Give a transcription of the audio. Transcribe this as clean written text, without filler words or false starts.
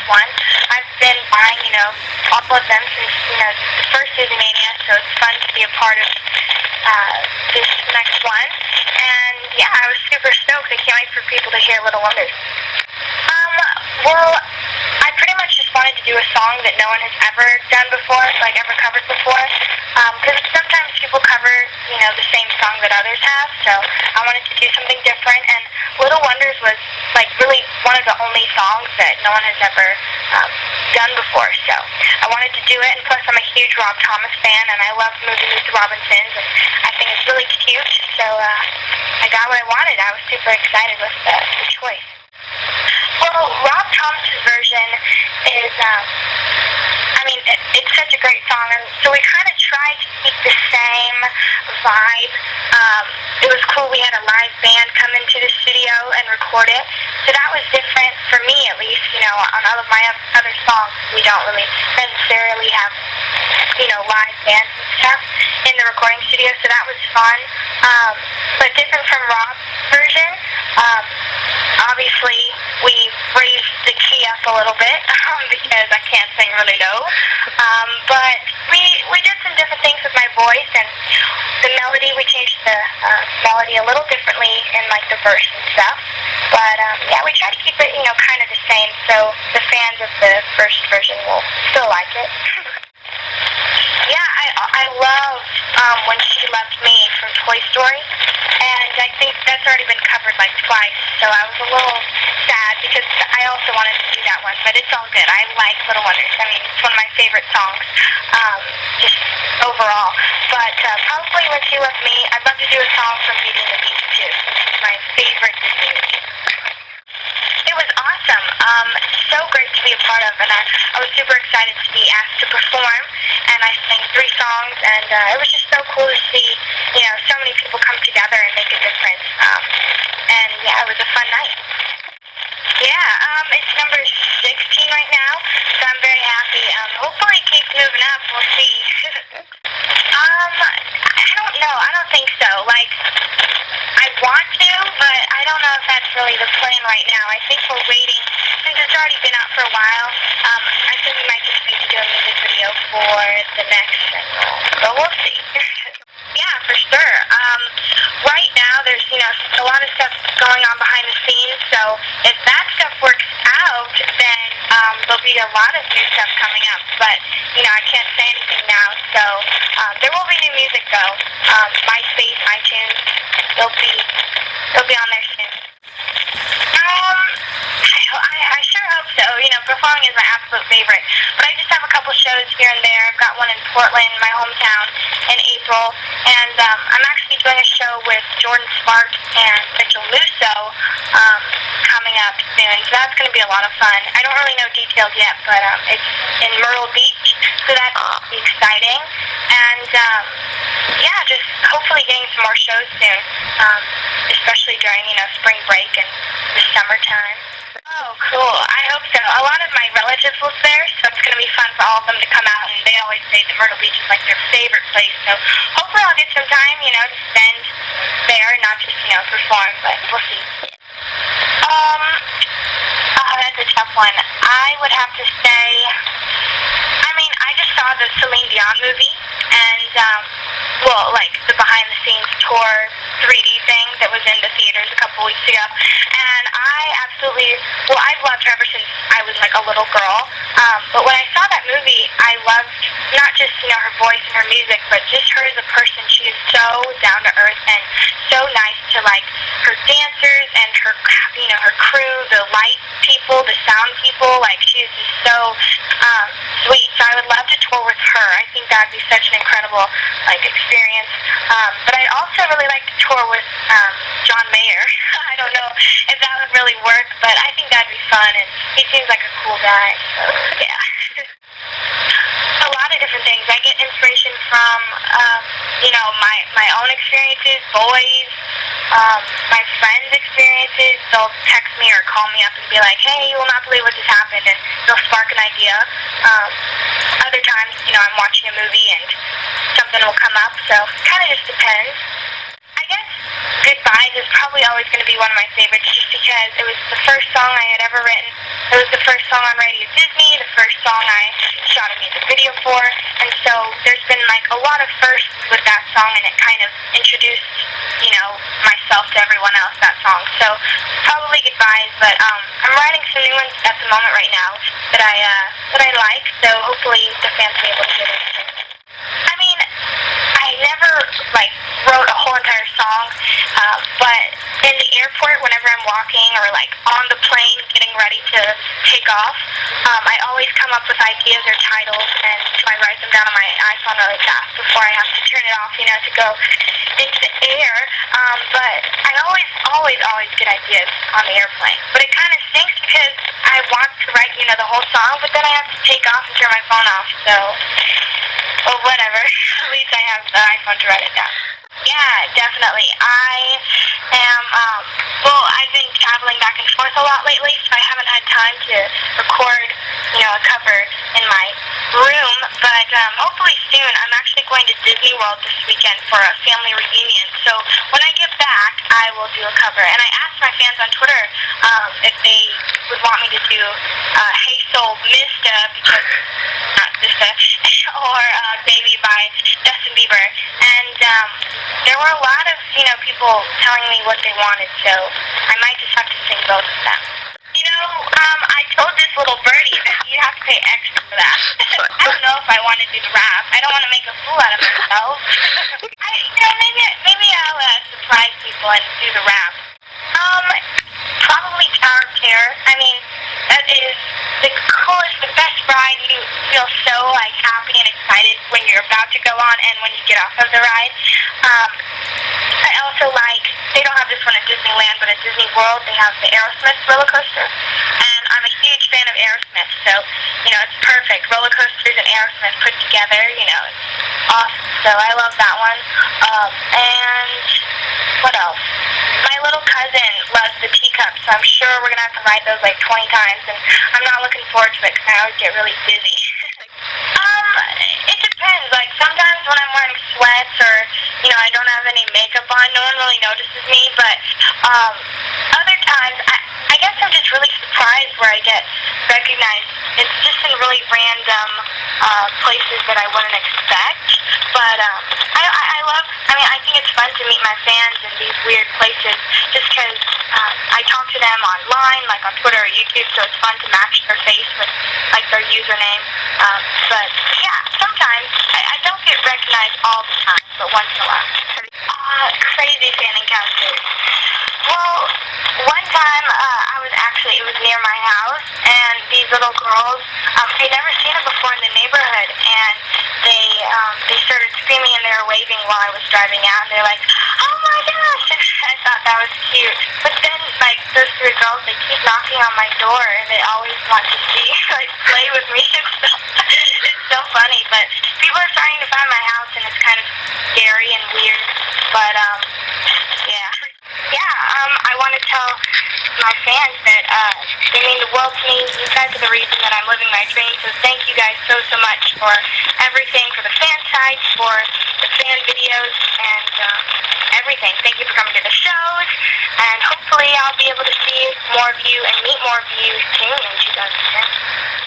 one. I've been buying, all of them since, the first DisneyMania, so it's fun to be a part of this next one. And yeah, I was super stoked. I can't wait for people to hear Little Wonders. Well, I pretty much just wanted to do a song that no one has ever done before, like ever covered before. Because sometimes people cover, the same song that others have, so I wanted to do something different. And Little Wonders was like really one of the only songs that no one has ever done before. So I wanted to do it, and plus I'm a huge Rob Thomas fan, and I love movie Meet the Robinsons, and I think it's really cute. So I got what I wanted. I was super excited with the choice. Well, Rob Thomas' version is, it's such a great song, and so we kind of tried to keep the same vibe. It was cool. We had a live band come into the studio and record it, so that was different for me, at least. On all of my other songs, we don't really necessarily have, live bands and stuff in the recording studio, so that was fun. But different from Rob's version, obviously we raised the key up a little bit because I can't sing really low. But we did some different things with my voice, and the melody, we changed the melody a little differently in like the verse and stuff. But yeah, we try to keep it, kind of the same, so the fans of the first version will still like it. Yeah, I loved When She Loved Me from Toy Story, and I think that's already been covered like twice, so I was a little sad because I also wanted to do that one, but it's all good. I like Little Wonders. It's one of my favorite songs, just overall. But probably When She Loved Me, I'd love to do a song from Beauty and the Beast too, which is my favorite Disney movie. It was awesome. So great to be a part of, and I was super excited to be asked to perform, and I sang 3 songs, and it was just so cool to see, so many people come together and make a difference. And yeah, it was a fun night. Yeah, it's number 16 right now, so I'm very happy. Hopefully it keeps moving up. We'll see. I don't know. I don't think so. I want to, but I don't know if that's really the plan right now. I think we're waiting, since it's already been out for a while, I think we might just need to do a music video for the next single, but we'll see. Yeah, for sure. Right now there's, a lot of stuff going on behind the scenes, so if that stuff works out, then there'll be a lot of new stuff coming up, but, I can't say anything now, so there will be new music, though. MySpace, iTunes, they'll be on there soon. I sure hope so. Performing is my absolute favorite. But I just have a couple shows here and there. I've got one in Portland, my hometown, in April. And I'm actually doing a show with Jordan Spark and Mitchell Musso coming up soon. So that's going to be a lot of fun. I don't really know details yet, but it's in Myrtle Beach. So that's exciting. And yeah, just hopefully getting some more shows soon, especially during, spring break and the summertime. Oh, cool. I hope so. A lot of my relatives live there, so it's going to be fun for all of them to come out, and they always say that Myrtle Beach is like their favorite place, so hopefully I'll get some time, to spend there, not just, perform, but we'll see. That's a tough one. I would have to say, I just saw the Celine Dion movie, and, the behind-the-scenes tour 3D thing that was in the theaters a couple weeks ago, and I've loved her ever since I was, a little girl, but when I saw that movie, I loved not just, her voice and her music, but just her as a person. She is so down-to-earth and so nice to, her dancers and her, her crew, the light people, the sound people, she is just so sweet, so I would love to tour with her. I think that would be such an incredible, experience, but I'd also really like to tour with John Mayer. I don't know if that would really work, but I think that'd be fun, and he seems like a cool guy, so yeah. A lot of different things. I get inspiration from, my own experiences, boys, my friends' experiences. They'll text me or call me up and be like, hey, you will not believe what just happened, and they'll spark an idea. Other times, I'm watching a movie and something will come up, so it kind of just depends. I guess goodbyes is probably always always going to be one of my favorites just because it was the first song I had ever written. It was the first song on Radio Disney, the first song I shot a music video for, and so there's been like a lot of firsts with that song, and it kind of introduced, myself to everyone else, that song. So probably goodbyes, but I'm writing some new ones at the moment right now that I like, so hopefully the fans will be able to get it. I mean, I never wrote a whole entire song, but in the airport, whenever I'm walking or on the plane getting ready to take off, I always come up with ideas or titles, and so I write them down on my iPhone really fast before I have to turn it off, to go into the air. But I always get ideas on the airplane. But it kind of stinks because I want to write, the whole song, but then I have to take off and turn my phone off, so, well, whatever. At least I have the iPhone to write it down. Yeah, definitely. I am, I've been traveling back and forth a lot lately, so I haven't had time to record, a cover in my room, but hopefully soon. I'm actually going to Disney World this weekend for a family reunion, so when I get back, I will do a cover. And I asked my fans on Twitter if they would want me to do Hey Soul Mista, because, not Mista, or Baby by Justin Bieber, and there were a lot of, people telling me what they wanted, so I might just have to sing both of them. I told this little birdie that you have to pay extra for that. I don't know if I want to do the rap. I don't want to make a fool out of myself. Maybe I'll surprise people and do the rap. Probably Tower of Terror. I mean, that is the coolest, the best ride. You feel so, happy and excited when you're about to go on and when you get off of the ride. I also they don't have this one at Disneyland, but at Disney World, they have the Aerosmith roller coaster. And I'm a huge fan of Aerosmith, so, it's perfect. Roller coasters and Aerosmith put together, it's awesome. So I love that one. And what else? My little cousin loves the teacups, so I'm sure we're going to have to ride those 20 times, and I'm not looking forward to it because I always get really busy. It depends. Sometimes when I'm wearing sweats or, I don't have any makeup on, no one really notices me, but other times, I guess I'm just really surprised where I get recognized. It's just in really random places that I wouldn't expect, but I think it's fun to meet my fans in these weird places just because I talk to them online, on Twitter or YouTube, so it's fun to match their face with, their username. But, yeah, sometimes I don't get recognized all the time, but once in a while. Crazy fan encounters. Well, one time, it was near my house, and these little girls, I'd never seen them before in the neighborhood, and they started screaming and they were waving while I was driving out, and they're like, oh my gosh, and I thought that was cute. But then, those three girls, they keep knocking on my door, and they always want to see, play with me and stuff. It's so funny, but people are starting to find my house, and it's kind of scary and weird, but, yeah. I want to tell my fans that they mean the world to me. You guys are the reason that I'm living my dream, so thank you guys so much for everything, for the fan sites, for the fan videos, and everything. Thank you for coming to the shows, and hopefully I'll be able to see more of you and meet more of you soon in 2010.